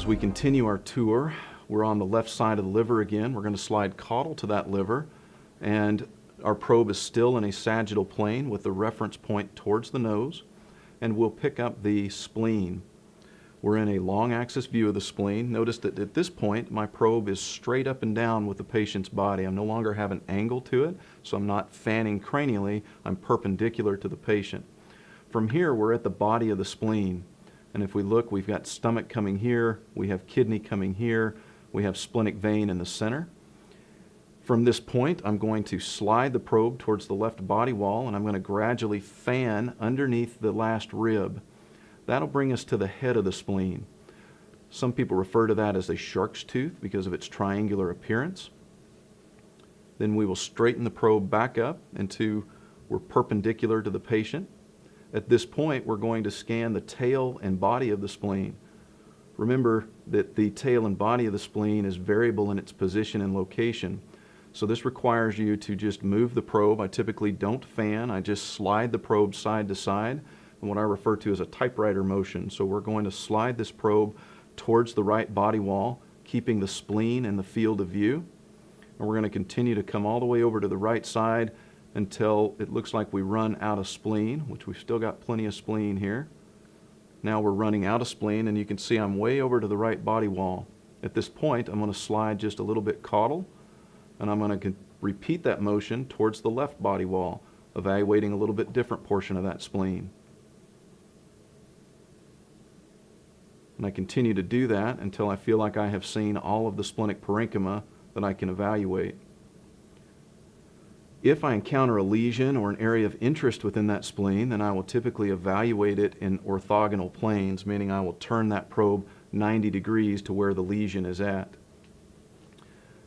As we continue our tour, we're on the left side of the liver again. We're going to slide caudal to that liver, and our probe is still in a sagittal plane with the reference point towards the nose, and we'll pick up the spleen. We're in a long axis view of the spleen. Notice that at this point my probe is straight up and down with the patient's body. I no longer have an angle to it, so I'm not fanning cranially, I'm perpendicular to the patient. From here we're at the body of the spleen. And if we look, we've got stomach coming here, we have kidney coming here, we have splenic vein in the center. From this point, I'm going to slide the probe towards the left body wall, and I'm going to gradually fan underneath the last rib. That'll bring us to the head of the spleen. Some people refer to that as a shark's tooth because of its triangular appearance. Then we will straighten the probe back up until we're perpendicular to the patient. At this point, we're going to scan the tail and body of the spleen. Remember that the tail and body of the spleen is variable in its position and location. So this requires you to just move the probe. I typically don't fan. I just slide the probe side to side, and what I refer to as a typewriter motion. So we're going to slide this probe towards the right body wall, keeping the spleen in the field of view. And we're going to continue to come all the way over to the right side until it looks like we run out of spleen, which we've still got plenty of spleen here. Now we're running out of spleen, and you can see I'm way over to the right body wall. At this point, I'm going to slide just a little bit caudal, and I'm going to repeat that motion towards the left body wall, evaluating a little bit different portion of that spleen. And I continue to do that until I feel like I have seen all of the splenic parenchyma that I can evaluate. If I encounter a lesion or an area of interest within that spleen, then I will typically evaluate it in orthogonal planes, meaning I will turn that probe 90 degrees to where the lesion is at.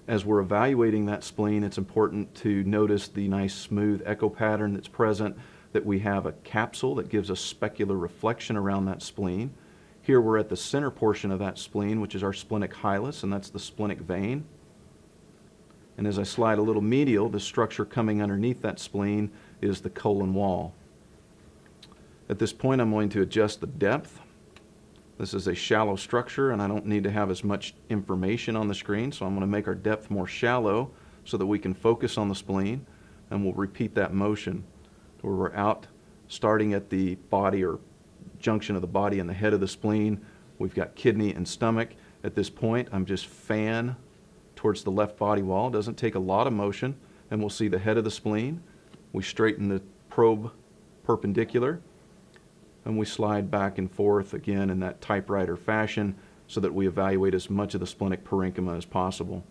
As we're evaluating that spleen, it's important to notice the nice smooth echo pattern that's present, that we have a capsule that gives us specular reflection around that spleen. Here we're at the center portion of that spleen, which is our splenic hilus, and that's the splenic vein. And as I slide a little medial, the structure coming underneath that spleen is the colon wall. At this point, I'm going to adjust the depth. This is a shallow structure, and I don't need to have as much information on the screen, so I'm going to make our depth more shallow so that we can focus on the spleen, and we'll repeat that motion where we're out starting at the body or junction of the body and the head of the spleen. We've got kidney and stomach. At this point, I'm just fan towards the left body wall. It doesn't take a lot of motion, and we'll see the head of the spleen. We straighten the probe perpendicular, and we slide back and forth again in that typewriter fashion so that we evaluate as much of the splenic parenchyma as possible.